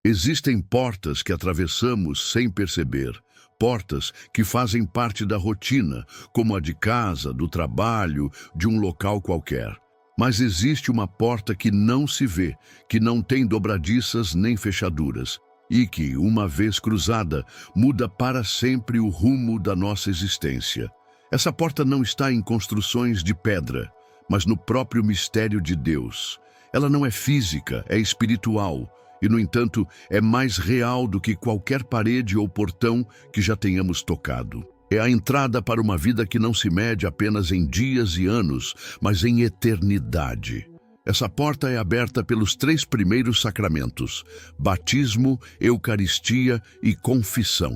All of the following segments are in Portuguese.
Existem portas que atravessamos sem perceber, portas que fazem parte da rotina, como a de casa, do trabalho, de um local qualquer. Mas existe uma porta que não se vê, que não tem dobradiças nem fechaduras, e que, uma vez cruzada, muda para sempre o rumo da nossa existência. Essa porta não está em construções de pedra, mas no próprio mistério de Deus. Ela não é física, é espiritual, e, no entanto, é mais real do que qualquer parede ou portão que já tenhamos tocado. É a entrada para uma vida que não se mede apenas em dias e anos, mas em eternidade. Essa porta é aberta pelos 3 primeiros sacramentos: batismo, eucaristia e confissão.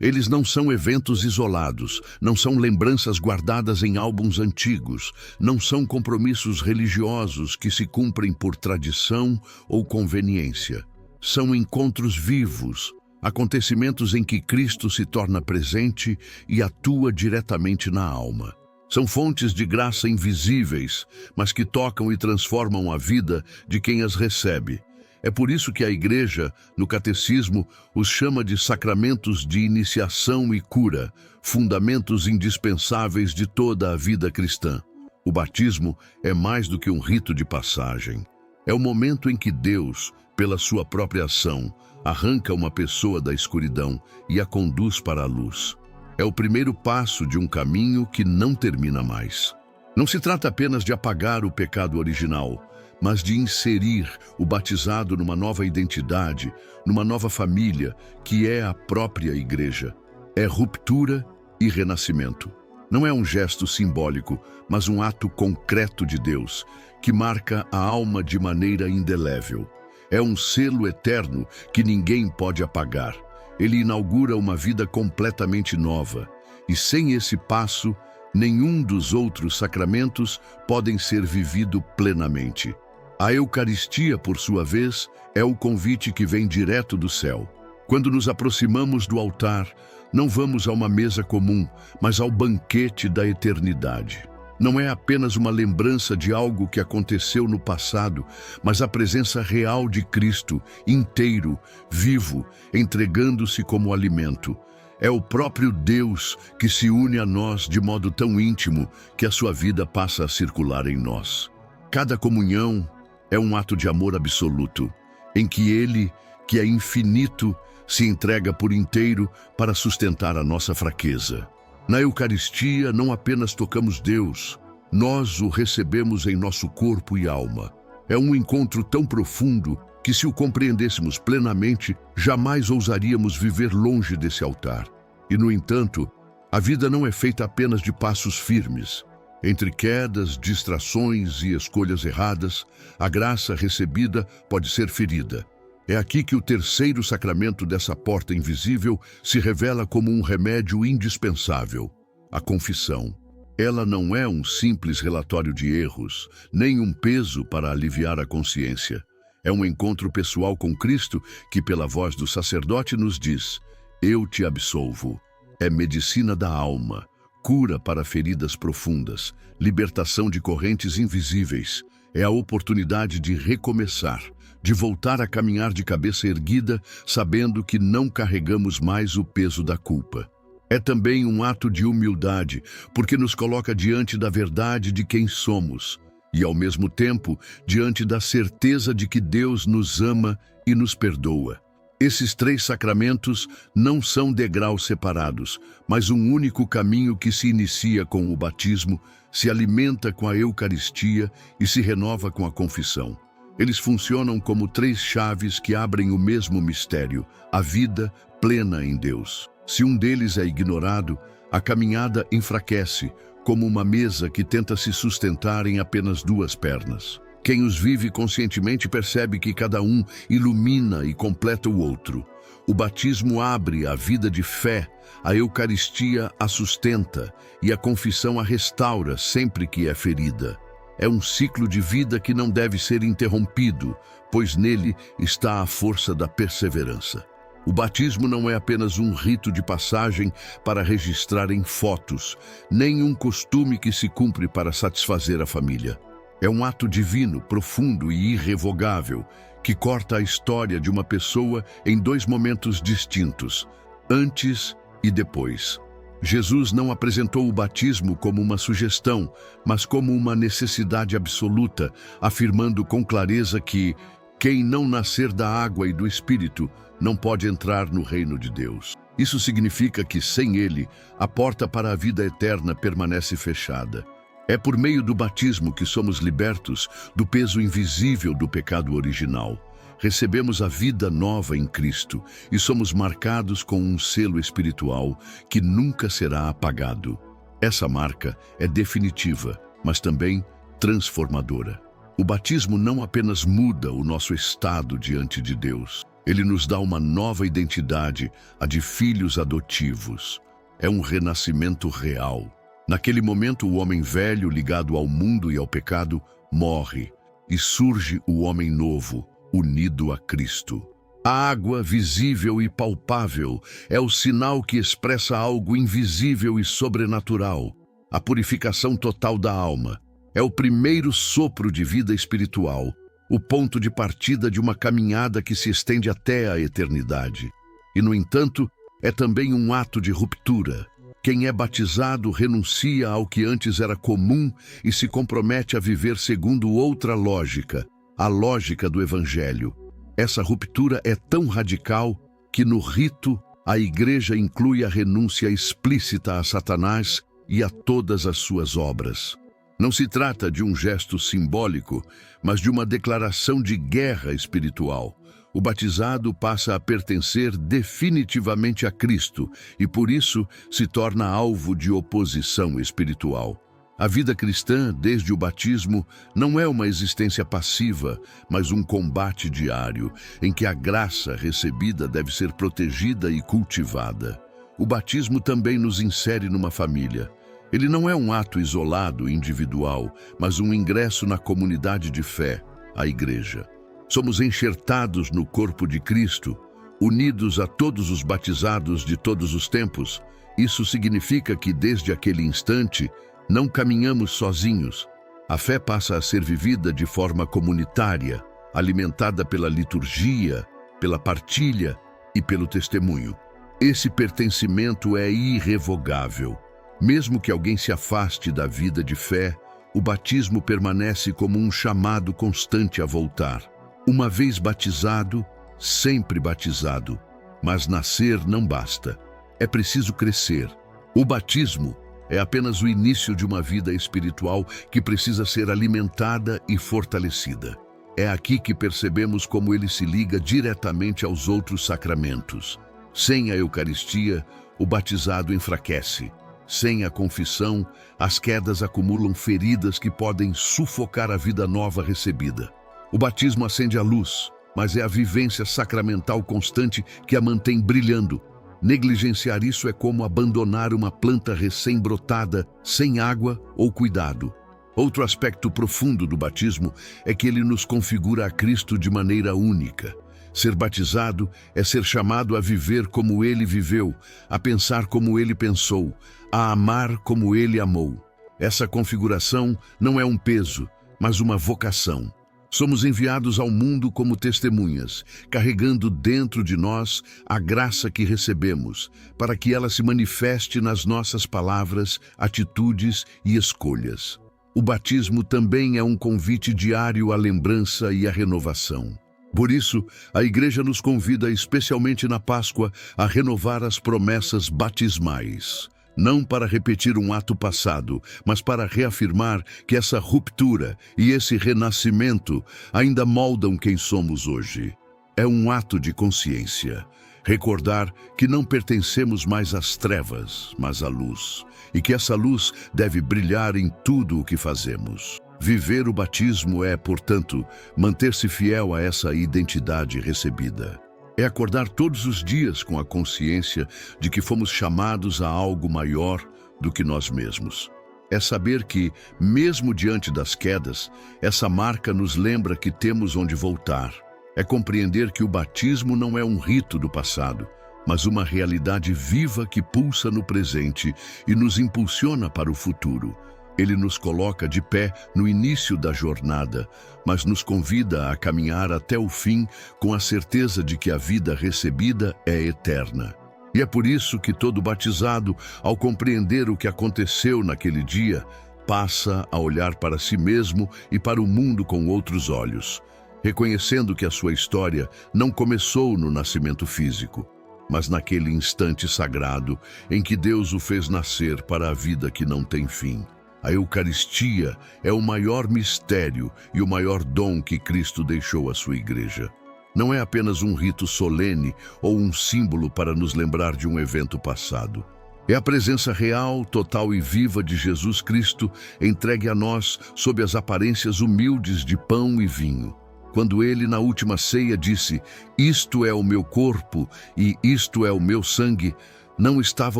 Eles não são eventos isolados, não são lembranças guardadas em álbuns antigos, não são compromissos religiosos que se cumprem por tradição ou conveniência. São encontros vivos, acontecimentos em que Cristo se torna presente e atua diretamente na alma. São fontes de graça invisíveis, mas que tocam e transformam a vida de quem as recebe. É por isso que a Igreja, no Catecismo, os chama de sacramentos de iniciação e cura, fundamentos indispensáveis de toda a vida cristã. O batismo é mais do que um rito de passagem. É o momento em que Deus, pela sua própria ação, arranca uma pessoa da escuridão e a conduz para a luz. É o primeiro passo de um caminho que não termina mais. Não se trata apenas de apagar o pecado original, mas de inserir o batizado numa nova identidade, numa nova família, que é a própria Igreja. É ruptura e renascimento. Não é um gesto simbólico, mas um ato concreto de Deus, que marca a alma de maneira indelével. É um selo eterno que ninguém pode apagar. Ele inaugura uma vida completamente nova, e sem esse passo, nenhum dos outros sacramentos podem ser vivido plenamente. A Eucaristia, por sua vez, é o convite que vem direto do céu. Quando nos aproximamos do altar, não vamos a uma mesa comum, mas ao banquete da eternidade. Não é apenas uma lembrança de algo que aconteceu no passado, mas a presença real de Cristo, inteiro, vivo, entregando-se como alimento. É o próprio Deus que se une a nós de modo tão íntimo que a sua vida passa a circular em nós. Cada comunhão é um ato de amor absoluto, em que Ele, que é infinito, se entrega por inteiro para sustentar a nossa fraqueza. Na Eucaristia, não apenas tocamos Deus, nós o recebemos em nosso corpo e alma. É um encontro tão profundo que, se o compreendêssemos plenamente, jamais ousaríamos viver longe desse altar. E, no entanto, a vida não é feita apenas de passos firmes. Entre quedas, distrações e escolhas erradas, a graça recebida pode ser ferida. É aqui que o terceiro sacramento dessa porta invisível se revela como um remédio indispensável: a confissão. Ela não é um simples relatório de erros, nem um peso para aliviar a consciência. É um encontro pessoal com Cristo que, pela voz do sacerdote, nos diz: eu te absolvo. É medicina da alma, cura para feridas profundas, libertação de correntes invisíveis. É a oportunidade de recomeçar, de voltar a caminhar de cabeça erguida, sabendo que não carregamos mais o peso da culpa. É também um ato de humildade, porque nos coloca diante da verdade de quem somos e, ao mesmo tempo, diante da certeza de que Deus nos ama e nos perdoa. Esses 3 sacramentos não são degraus separados, mas um único caminho que se inicia com o batismo, se alimenta com a Eucaristia e se renova com a confissão. Eles funcionam como 3 chaves que abrem o mesmo mistério: a vida plena em Deus. Se um deles é ignorado, a caminhada enfraquece, como uma mesa que tenta se sustentar em apenas 2 pernas. Quem os vive conscientemente percebe que cada um ilumina e completa o outro. O batismo abre a vida de fé, a Eucaristia a sustenta e a confissão a restaura sempre que é ferida. É um ciclo de vida que não deve ser interrompido, pois nele está a força da perseverança. O batismo não é apenas um rito de passagem para registrar em fotos, nem um costume que se cumpre para satisfazer a família. É um ato divino, profundo e irrevogável, que corta a história de uma pessoa em dois momentos distintos, antes e depois. Jesus não apresentou o batismo como uma sugestão, mas como uma necessidade absoluta, afirmando com clareza que quem não nascer da água e do Espírito não pode entrar no reino de Deus. Isso significa que, sem ele, a porta para a vida eterna permanece fechada. É por meio do batismo que somos libertos do peso invisível do pecado original. Recebemos a vida nova em Cristo e somos marcados com um selo espiritual que nunca será apagado. Essa marca é definitiva, mas também transformadora. O batismo não apenas muda o nosso estado diante de Deus, ele nos dá uma nova identidade, a de filhos adotivos. É um renascimento real. Naquele momento, o homem velho, ligado ao mundo e ao pecado, morre, e surge o homem novo, unido a Cristo. A água, visível e palpável, é o sinal que expressa algo invisível e sobrenatural. A purificação total da alma é o primeiro sopro de vida espiritual, o ponto de partida de uma caminhada que se estende até a eternidade. E, no entanto, é também um ato de ruptura. Quem é batizado renuncia ao que antes era comum e se compromete a viver segundo outra lógica, a lógica do Evangelho. Essa ruptura é tão radical que no rito a Igreja inclui a renúncia explícita a Satanás e a todas as suas obras. Não se trata de um gesto simbólico, mas de uma declaração de guerra espiritual. O batizado passa a pertencer definitivamente a Cristo e, por isso, se torna alvo de oposição espiritual. A vida cristã, desde o batismo, não é uma existência passiva, mas um combate diário, em que a graça recebida deve ser protegida e cultivada. O batismo também nos insere numa família. Ele não é um ato isolado, individual, mas um ingresso na comunidade de fé, a Igreja. Somos enxertados no corpo de Cristo, unidos a todos os batizados de todos os tempos. Isso significa que, desde aquele instante, não caminhamos sozinhos. A fé passa a ser vivida de forma comunitária, alimentada pela liturgia, pela partilha e pelo testemunho. Esse pertencimento é irrevogável. Mesmo que alguém se afaste da vida de fé, o batismo permanece como um chamado constante a voltar. Uma vez batizado, sempre batizado. Mas nascer não basta. É preciso crescer. O batismo é apenas o início de uma vida espiritual que precisa ser alimentada e fortalecida. É aqui que percebemos como ele se liga diretamente aos outros sacramentos. Sem a Eucaristia, o batizado enfraquece. Sem a confissão, as quedas acumulam feridas que podem sufocar a vida nova recebida. O batismo acende a luz, mas é a vivência sacramental constante que a mantém brilhando. Negligenciar isso é como abandonar uma planta recém-brotada, sem água ou cuidado. Outro aspecto profundo do batismo é que ele nos configura a Cristo de maneira única. Ser batizado é ser chamado a viver como ele viveu, a pensar como ele pensou, a amar como ele amou. Essa configuração não é um peso, mas uma vocação. Somos enviados ao mundo como testemunhas, carregando dentro de nós a graça que recebemos, para que ela se manifeste nas nossas palavras, atitudes e escolhas. O batismo também é um convite diário à lembrança e à renovação. Por isso, a Igreja nos convida, especialmente na Páscoa, a renovar as promessas batismais. Não para repetir um ato passado, mas para reafirmar que essa ruptura e esse renascimento ainda moldam quem somos hoje. É um ato de consciência. Recordar que não pertencemos mais às trevas, mas à luz, e que essa luz deve brilhar em tudo o que fazemos. Viver o batismo é, portanto, manter-se fiel a essa identidade recebida. É acordar todos os dias com a consciência de que fomos chamados a algo maior do que nós mesmos. É saber que, mesmo diante das quedas, essa marca nos lembra que temos onde voltar. É compreender que o batismo não é um rito do passado, mas uma realidade viva que pulsa no presente e nos impulsiona para o futuro. Ele nos coloca de pé no início da jornada, mas nos convida a caminhar até o fim com a certeza de que a vida recebida é eterna. E é por isso que todo batizado, ao compreender o que aconteceu naquele dia, passa a olhar para si mesmo e para o mundo com outros olhos, reconhecendo que a sua história não começou no nascimento físico, mas naquele instante sagrado em que Deus o fez nascer para a vida que não tem fim. A Eucaristia é o maior mistério e o maior dom que Cristo deixou à sua igreja. Não é apenas um rito solene ou um símbolo para nos lembrar de um evento passado. É a presença real, total e viva de Jesus Cristo entregue a nós sob as aparências humildes de pão e vinho. Quando ele, na última ceia, disse: "Isto é o meu corpo e isto é o meu sangue", não estava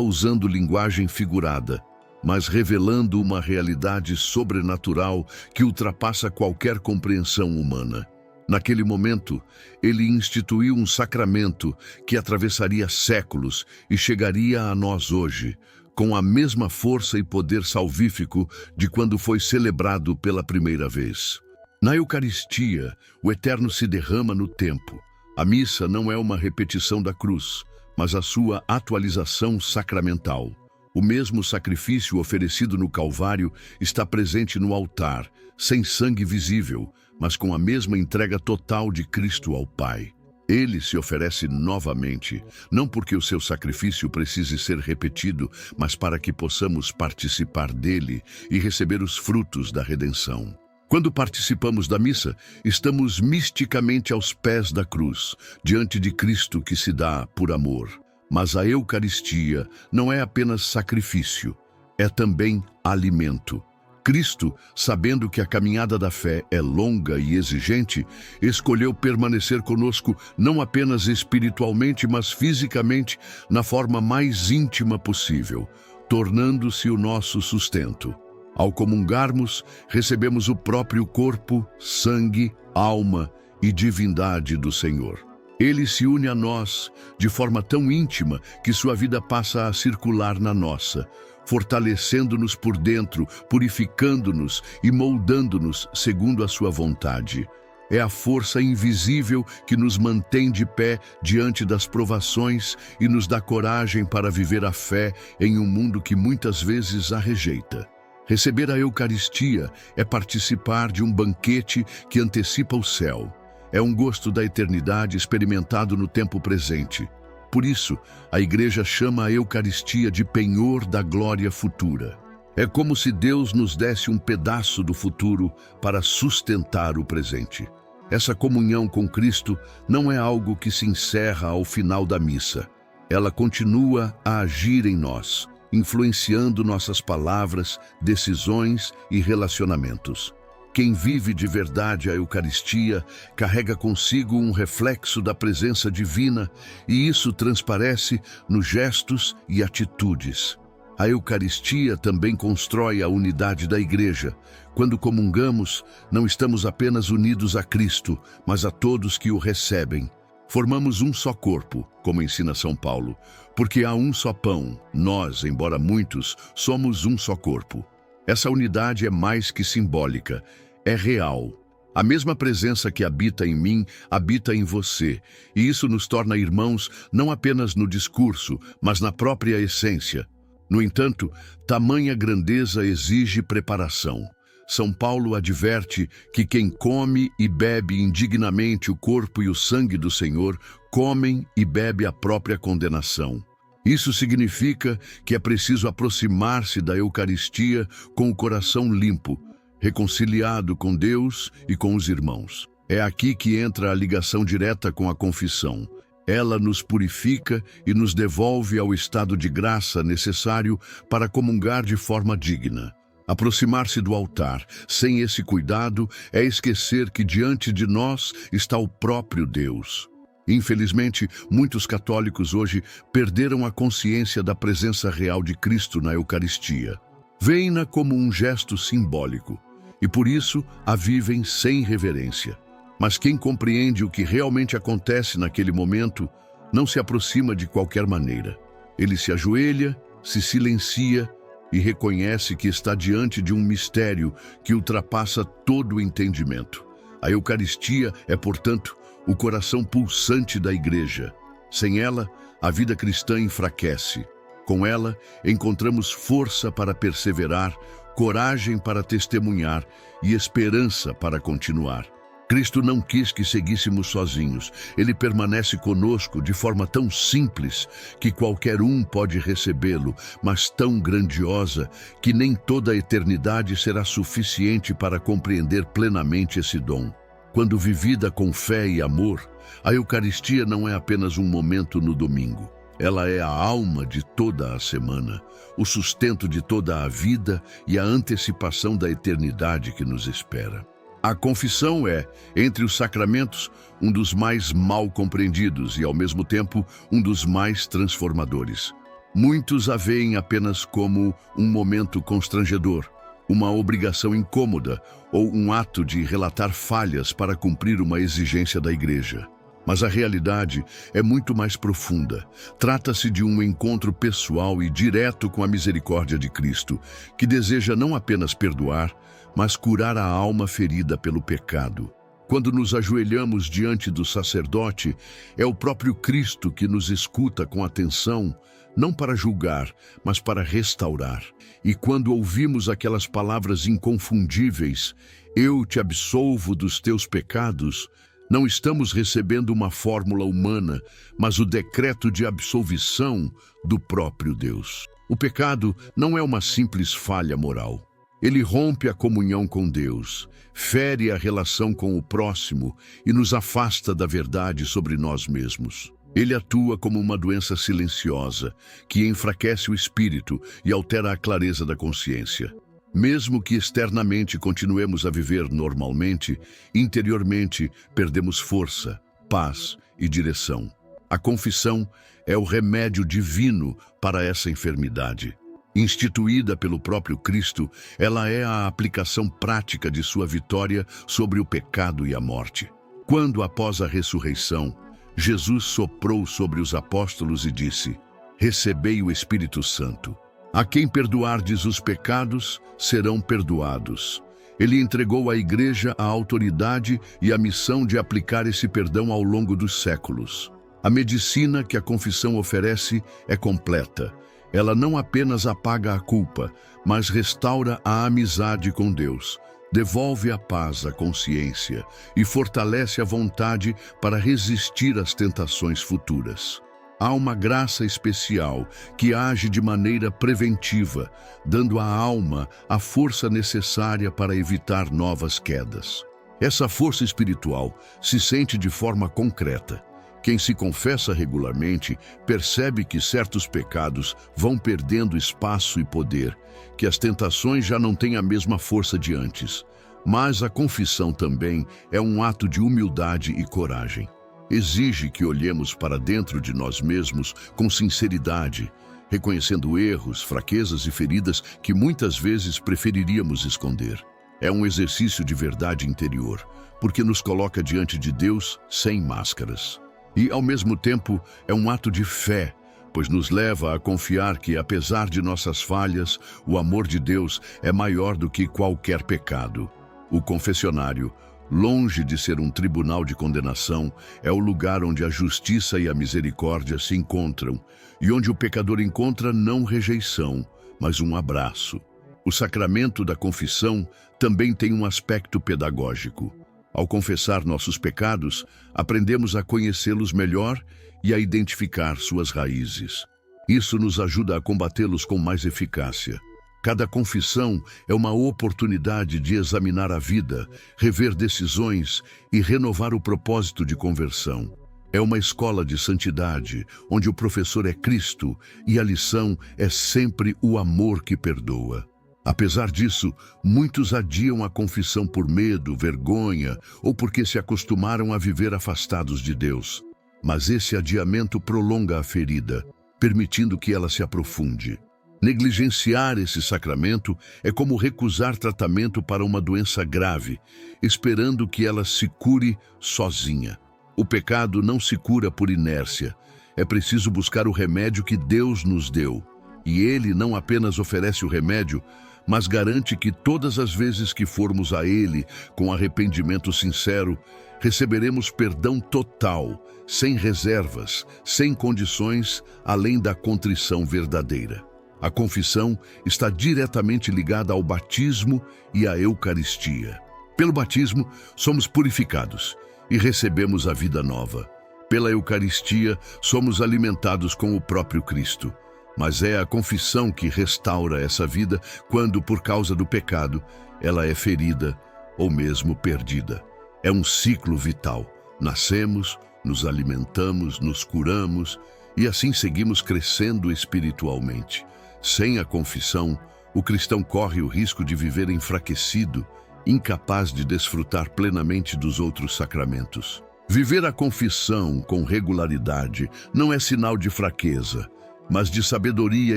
usando linguagem figurada, mas revelando uma realidade sobrenatural que ultrapassa qualquer compreensão humana. Naquele momento, ele instituiu um sacramento que atravessaria séculos e chegaria a nós hoje, com a mesma força e poder salvífico de quando foi celebrado pela primeira vez. Na Eucaristia, o Eterno se derrama no tempo. A missa não é uma repetição da cruz, mas a sua atualização sacramental. O mesmo sacrifício oferecido no Calvário está presente no altar, sem sangue visível, mas com a mesma entrega total de Cristo ao Pai. Ele se oferece novamente, não porque o seu sacrifício precise ser repetido, mas para que possamos participar dele e receber os frutos da redenção. Quando participamos da missa, estamos misticamente aos pés da cruz, diante de Cristo que se dá por amor. Mas a Eucaristia não é apenas sacrifício, é também alimento. Cristo, sabendo que a caminhada da fé é longa e exigente, escolheu permanecer conosco não apenas espiritualmente, mas fisicamente, na forma mais íntima possível, tornando-se o nosso sustento. Ao comungarmos, recebemos o próprio corpo, sangue, alma e divindade do Senhor. Ele se une a nós de forma tão íntima que sua vida passa a circular na nossa, fortalecendo-nos por dentro, purificando-nos e moldando-nos segundo a sua vontade. É a força invisível que nos mantém de pé diante das provações e nos dá coragem para viver a fé em um mundo que muitas vezes a rejeita. Receber a Eucaristia é participar de um banquete que antecipa o céu. É um gosto da eternidade experimentado no tempo presente. Por isso, a Igreja chama a Eucaristia de penhor da glória futura. É como se Deus nos desse um pedaço do futuro para sustentar o presente. Essa comunhão com Cristo não é algo que se encerra ao final da missa. Ela continua a agir em nós, influenciando nossas palavras, decisões e relacionamentos. Quem vive de verdade a Eucaristia carrega consigo um reflexo da presença divina e isso transparece nos gestos e atitudes. A Eucaristia também constrói a unidade da Igreja. Quando comungamos, não estamos apenas unidos a Cristo, mas a todos que o recebem. Formamos um só corpo, como ensina São Paulo, porque há um só pão. Nós, embora muitos, somos um só corpo. Essa unidade é mais que simbólica, é real. A mesma presença que habita em mim, habita em você, e isso nos torna irmãos não apenas no discurso, mas na própria essência. No entanto, tamanha grandeza exige preparação. São Paulo adverte que quem come e bebe indignamente o corpo e o sangue do Senhor, comem e bebe a própria condenação. Isso significa que é preciso aproximar-se da Eucaristia com o coração limpo, reconciliado com Deus e com os irmãos. É aqui que entra a ligação direta com a confissão. Ela nos purifica e nos devolve ao estado de graça necessário para comungar de forma digna. Aproximar-se do altar sem esse cuidado é esquecer que diante de nós está o próprio Deus. Infelizmente, muitos católicos hoje perderam a consciência da presença real de Cristo na Eucaristia. Veem-na como um gesto simbólico e, por isso, a vivem sem reverência. Mas quem compreende o que realmente acontece naquele momento não se aproxima de qualquer maneira. Ele se ajoelha, se silencia e reconhece que está diante de um mistério que ultrapassa todo o entendimento. A Eucaristia é, portanto, o coração pulsante da Igreja. Sem ela, a vida cristã enfraquece. Com ela, encontramos força para perseverar, coragem para testemunhar e esperança para continuar. Cristo não quis que seguíssemos sozinhos. Ele permanece conosco de forma tão simples que qualquer um pode recebê-lo, mas tão grandiosa que nem toda a eternidade será suficiente para compreender plenamente esse dom. Quando vivida com fé e amor, a Eucaristia não é apenas um momento no domingo. Ela é a alma de toda a semana, o sustento de toda a vida e a antecipação da eternidade que nos espera. A confissão é, entre os sacramentos, um dos mais mal compreendidos e, ao mesmo tempo, um dos mais transformadores. Muitos a veem apenas como um momento constrangedor, uma obrigação incômoda ou um ato de relatar falhas para cumprir uma exigência da Igreja. Mas a realidade é muito mais profunda. Trata-se de um encontro pessoal e direto com a misericórdia de Cristo, que deseja não apenas perdoar, mas curar a alma ferida pelo pecado. Quando nos ajoelhamos diante do sacerdote, é o próprio Cristo que nos escuta com atenção, não para julgar, mas para restaurar. E quando ouvimos aquelas palavras inconfundíveis, eu te absolvo dos teus pecados, não estamos recebendo uma fórmula humana, mas o decreto de absolvição do próprio Deus. O pecado não é uma simples falha moral. Ele rompe a comunhão com Deus, fere a relação com o próximo e nos afasta da verdade sobre nós mesmos. Ele atua como uma doença silenciosa, que enfraquece o espírito e altera a clareza da consciência. Mesmo que externamente continuemos a viver normalmente, interiormente perdemos força, paz e direção. A confissão é o remédio divino para essa enfermidade. Instituída pelo próprio Cristo, ela é a aplicação prática de sua vitória sobre o pecado e a morte. Quando, após a ressurreição, Jesus soprou sobre os apóstolos e disse: "Recebei o Espírito Santo. A quem perdoardes os pecados, serão perdoados." Ele entregou à Igreja a autoridade e a missão de aplicar esse perdão ao longo dos séculos. A medicina que a confissão oferece é completa. Ela não apenas apaga a culpa, mas restaura a amizade com Deus, devolve a paz à consciência e fortalece a vontade para resistir às tentações futuras. Há uma graça especial que age de maneira preventiva, dando à alma a força necessária para evitar novas quedas. Essa força espiritual se sente de forma concreta. Quem se confessa regularmente percebe que certos pecados vão perdendo espaço e poder, que as tentações já não têm a mesma força de antes. Mas a confissão também é um ato de humildade e coragem. Exige que olhemos para dentro de nós mesmos com sinceridade, reconhecendo erros, fraquezas e feridas que muitas vezes preferiríamos esconder. É um exercício de verdade interior, porque nos coloca diante de Deus sem máscaras. E, ao mesmo tempo, é um ato de fé, pois nos leva a confiar que, apesar de nossas falhas, o amor de Deus é maior do que qualquer pecado. O confessionário, longe de ser um tribunal de condenação, é o lugar onde a justiça e a misericórdia se encontram, e onde o pecador encontra não rejeição, mas um abraço. O sacramento da confissão também tem um aspecto pedagógico. Ao confessar nossos pecados, aprendemos a conhecê-los melhor e a identificar suas raízes. Isso nos ajuda a combatê-los com mais eficácia. Cada confissão é uma oportunidade de examinar a vida, rever decisões e renovar o propósito de conversão. É uma escola de santidade, onde o professor é Cristo e a lição é sempre o amor que perdoa. Apesar disso, muitos adiam a confissão por medo, vergonha ou porque se acostumaram a viver afastados de Deus. Mas esse adiamento prolonga a ferida, permitindo que ela se aprofunde. Negligenciar esse sacramento é como recusar tratamento para uma doença grave, esperando que ela se cure sozinha. O pecado não se cura por inércia. É preciso buscar o remédio que Deus nos deu: E Ele não apenas oferece o remédio, mas garante que todas as vezes que formos a Ele com arrependimento sincero, receberemos perdão total, sem reservas, sem condições, além da contrição verdadeira. A confissão está diretamente ligada ao batismo e à Eucaristia. Pelo batismo, somos purificados e recebemos a vida nova. Pela Eucaristia, somos alimentados com o próprio Cristo. Mas é a confissão que restaura essa vida quando, por causa do pecado, ela é ferida ou mesmo perdida. É um ciclo vital. Nascemos, nos alimentamos, nos curamos e assim seguimos crescendo espiritualmente. Sem a confissão, o cristão corre o risco de viver enfraquecido, incapaz de desfrutar plenamente dos outros sacramentos. Viver a confissão com regularidade não é sinal de fraqueza, mas de sabedoria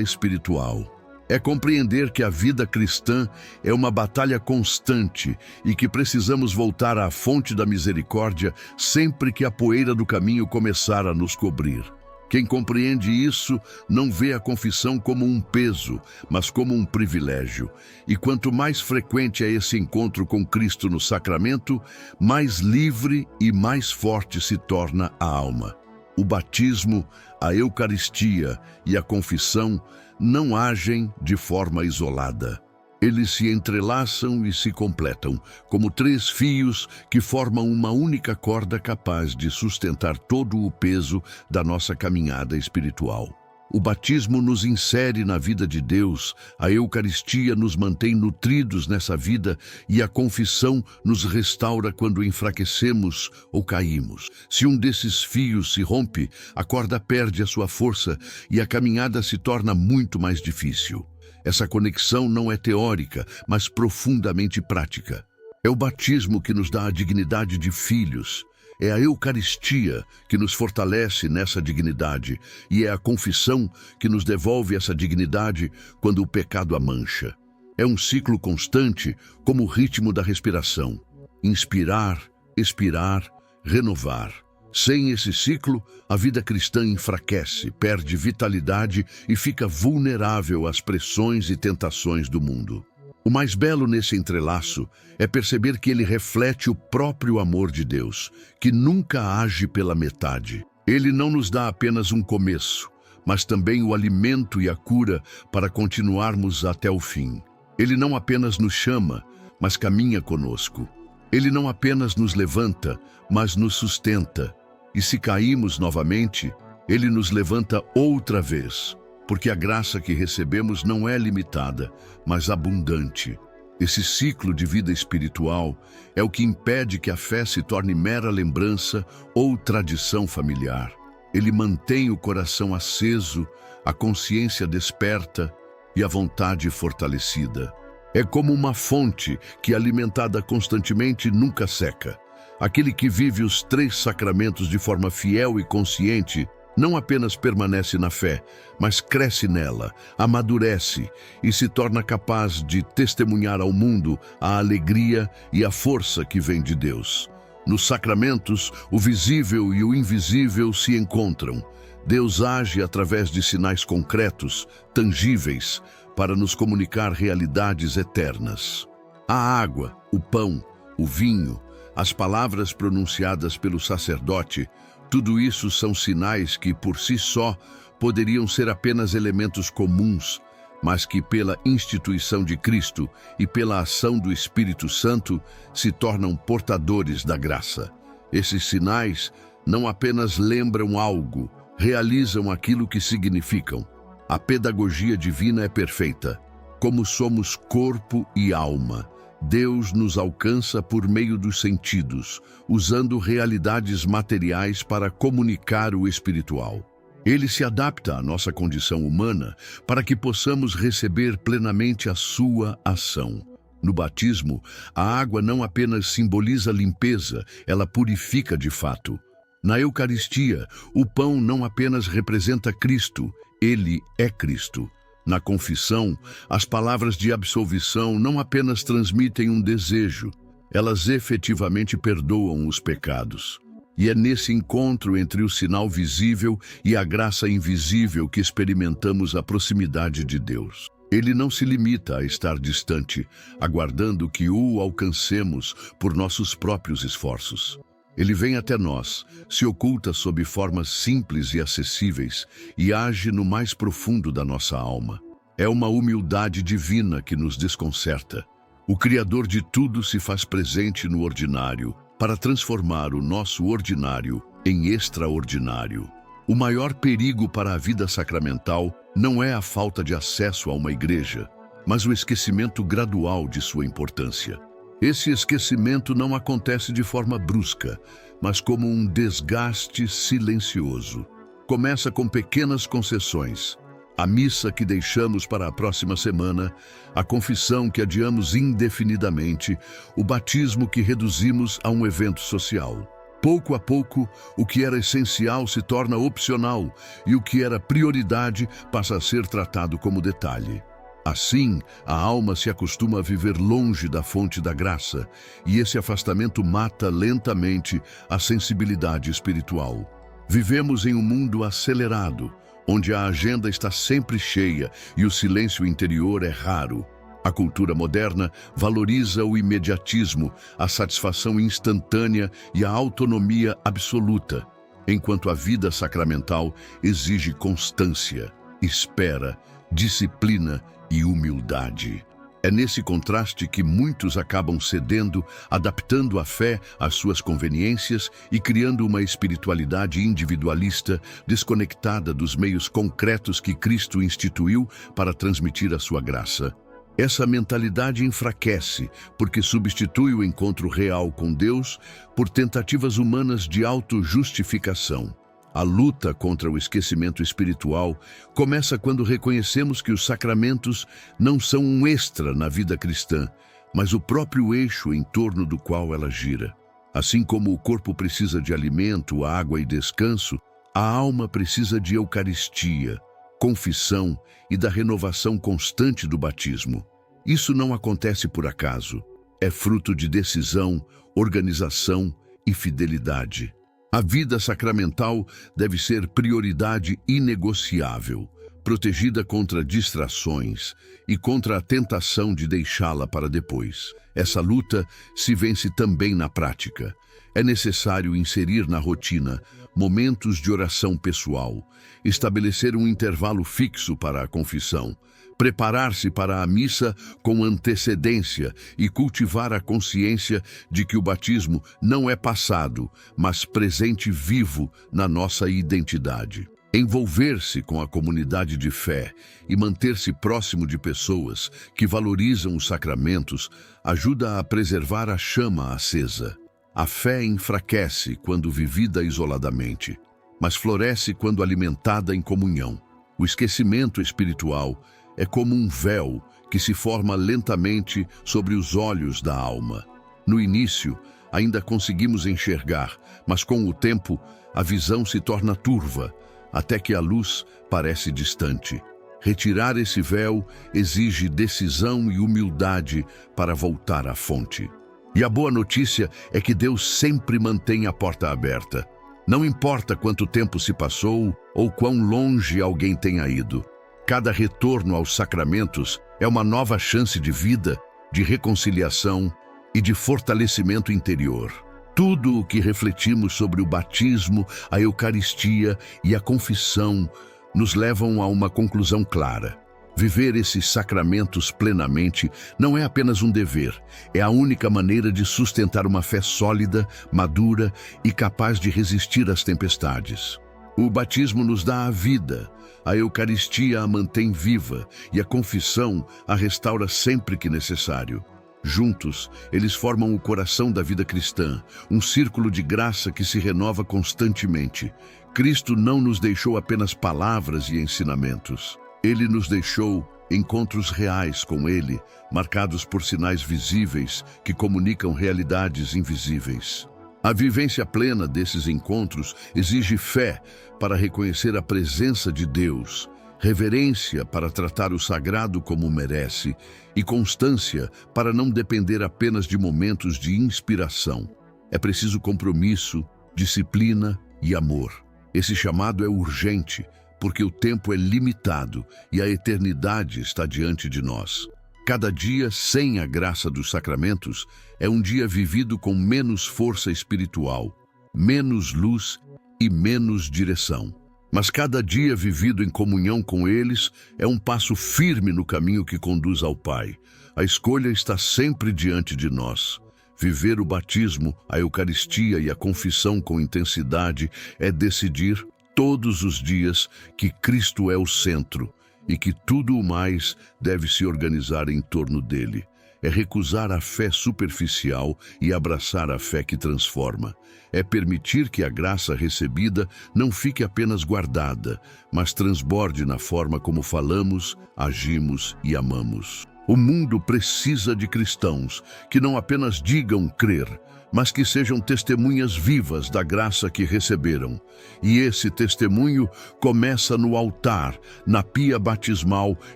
espiritual. É compreender que a vida cristã é uma batalha constante e que precisamos voltar à fonte da misericórdia sempre que a poeira do caminho começar a nos cobrir. Quem compreende isso não vê a confissão como um peso, mas como um privilégio. E quanto mais frequente é esse encontro com Cristo no sacramento, mais livre e mais forte se torna a alma. O batismo, a Eucaristia e a confissão não agem de forma isolada. Eles se entrelaçam e se completam, como três fios que formam uma única corda capaz de sustentar todo o peso da nossa caminhada espiritual. O batismo nos insere na vida de Deus, a Eucaristia nos mantém nutridos nessa vida e a confissão nos restaura quando enfraquecemos ou caímos. Se um desses fios se rompe, a corda perde a sua força e a caminhada se torna muito mais difícil. Essa conexão não é teórica, mas profundamente prática. É o batismo que nos dá a dignidade de filhos. É a Eucaristia que nos fortalece nessa dignidade e é a confissão que nos devolve essa dignidade quando o pecado a mancha. É um ciclo constante, como o ritmo da respiração. Inspirar, expirar, renovar. Sem esse ciclo, a vida cristã enfraquece, perde vitalidade e fica vulnerável às pressões e tentações do mundo. O mais belo nesse entrelaço é perceber que ele reflete o próprio amor de Deus, que nunca age pela metade. Ele não nos dá apenas um começo, mas também o alimento e a cura para continuarmos até o fim. Ele não apenas nos chama, mas caminha conosco. Ele não apenas nos levanta, mas nos sustenta. E se caímos novamente, Ele nos levanta outra vez, porque a graça que recebemos não é limitada, mas abundante. Esse ciclo de vida espiritual é o que impede que a fé se torne mera lembrança ou tradição familiar. Ele mantém o coração aceso, a consciência desperta e a vontade fortalecida. É como uma fonte que, alimentada constantemente, nunca seca. Aquele que vive os três sacramentos de forma fiel e consciente não apenas permanece na fé, mas cresce nela, amadurece e se torna capaz de testemunhar ao mundo a alegria e a força que vem de Deus. Nos sacramentos, o visível e o invisível se encontram. Deus age através de sinais concretos, tangíveis, para nos comunicar realidades eternas. A água, o pão, o vinho, as palavras pronunciadas pelo sacerdote, tudo isso são sinais que, por si só, poderiam ser apenas elementos comuns, mas que, pela instituição de Cristo e pela ação do Espírito Santo, se tornam portadores da graça. Esses sinais não apenas lembram algo, realizam aquilo que significam. A pedagogia divina é perfeita. Como somos corpo e alma, Deus nos alcança por meio dos sentidos, usando realidades materiais para comunicar o espiritual. Ele se adapta à nossa condição humana para que possamos receber plenamente a sua ação. No batismo, a água não apenas simboliza limpeza, ela purifica de fato. Na Eucaristia, o pão não apenas representa Cristo, ele é Cristo. Na confissão, as palavras de absolvição não apenas transmitem um desejo, elas efetivamente perdoam os pecados. E é nesse encontro entre o sinal visível e a graça invisível que experimentamos a proximidade de Deus. Ele não se limita a estar distante, aguardando que o alcancemos por nossos próprios esforços. Ele vem até nós, se oculta sob formas simples e acessíveis e age no mais profundo da nossa alma. É uma humildade divina que nos desconcerta. O Criador de tudo se faz presente no ordinário para transformar o nosso ordinário em extraordinário. O maior perigo para a vida sacramental não é a falta de acesso a uma igreja, mas o esquecimento gradual de sua importância. Esse esquecimento não acontece de forma brusca, mas como um desgaste silencioso. Começa com pequenas concessões. A missa que deixamos para a próxima semana, a confissão que adiamos indefinidamente, o batismo que reduzimos a um evento social. Pouco a pouco, o que era essencial se torna opcional e o que era prioridade passa a ser tratado como detalhe. Assim, a alma se acostuma a viver longe da fonte da graça e esse afastamento mata lentamente a sensibilidade espiritual. Vivemos em um mundo acelerado, onde a agenda está sempre cheia e o silêncio interior é raro. A cultura moderna valoriza o imediatismo, a satisfação instantânea e a autonomia absoluta, enquanto a vida sacramental exige constância, espera, disciplina e humildade. É nesse contraste que muitos acabam cedendo, adaptando a fé às suas conveniências e criando uma espiritualidade individualista, desconectada dos meios concretos que Cristo instituiu para transmitir a sua graça. Essa mentalidade enfraquece, porque substitui o encontro real com Deus por tentativas humanas de autojustificação. A luta contra o esquecimento espiritual começa quando reconhecemos que os sacramentos não são um extra na vida cristã, mas o próprio eixo em torno do qual ela gira. Assim como o corpo precisa de alimento, água e descanso, a alma precisa de eucaristia, confissão e da renovação constante do batismo. Isso não acontece por acaso. É fruto de decisão, organização e fidelidade. A vida sacramental deve ser prioridade inegociável, protegida contra distrações e contra a tentação de deixá-la para depois. Essa luta se vence também na prática. É necessário inserir na rotina momentos de oração pessoal, estabelecer um intervalo fixo para a confissão, preparar-se para a missa com antecedência e cultivar a consciência de que o batismo não é passado, mas presente vivo na nossa identidade. Envolver-se com a comunidade de fé e manter-se próximo de pessoas que valorizam os sacramentos ajuda a preservar a chama acesa. A fé enfraquece quando vivida isoladamente, mas floresce quando alimentada em comunhão. O esquecimento espiritual é como um véu que se forma lentamente sobre os olhos da alma. No início, ainda conseguimos enxergar, mas com o tempo, a visão se torna turva, até que a luz parece distante. Retirar esse véu exige decisão e humildade para voltar à fonte. E a boa notícia é que Deus sempre mantém a porta aberta. Não importa quanto tempo se passou ou quão longe alguém tenha ido. Cada retorno aos sacramentos é uma nova chance de vida, de reconciliação e de fortalecimento interior. Tudo o que refletimos sobre o batismo, a Eucaristia e a confissão nos levam a uma conclusão clara. Viver esses sacramentos plenamente não é apenas um dever, é a única maneira de sustentar uma fé sólida, madura e capaz de resistir às tempestades. O batismo nos dá a vida, a Eucaristia a mantém viva e a confissão a restaura sempre que necessário. Juntos, eles formam o coração da vida cristã, um círculo de graça que se renova constantemente. Cristo não nos deixou apenas palavras e ensinamentos. Ele nos deixou encontros reais com Ele, marcados por sinais visíveis que comunicam realidades invisíveis. A vivência plena desses encontros exige fé para reconhecer a presença de Deus, reverência para tratar o sagrado como merece e constância para não depender apenas de momentos de inspiração. É preciso compromisso, disciplina e amor. Esse chamado é urgente, porque o tempo é limitado e a eternidade está diante de nós. Cada dia sem a graça dos sacramentos é um dia vivido com menos força espiritual, menos luz e menos direção. Mas cada dia vivido em comunhão com eles é um passo firme no caminho que conduz ao Pai. A escolha está sempre diante de nós. Viver o batismo, a Eucaristia e a confissão com intensidade é decidir todos os dias que Cristo é o centro e que tudo o mais deve se organizar em torno dele. É recusar a fé superficial e abraçar a fé que transforma. É permitir que a graça recebida não fique apenas guardada, mas transborde na forma como falamos, agimos e amamos. O mundo precisa de cristãos que não apenas digam crer, mas que sejam testemunhas vivas da graça que receberam. E esse testemunho começa no altar, na pia batismal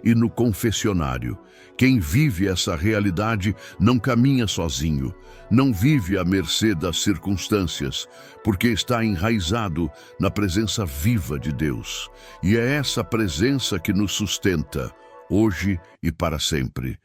e no confessionário. Quem vive essa realidade não caminha sozinho, não vive à mercê das circunstâncias, porque está enraizado na presença viva de Deus. E é essa presença que nos sustenta, hoje e para sempre.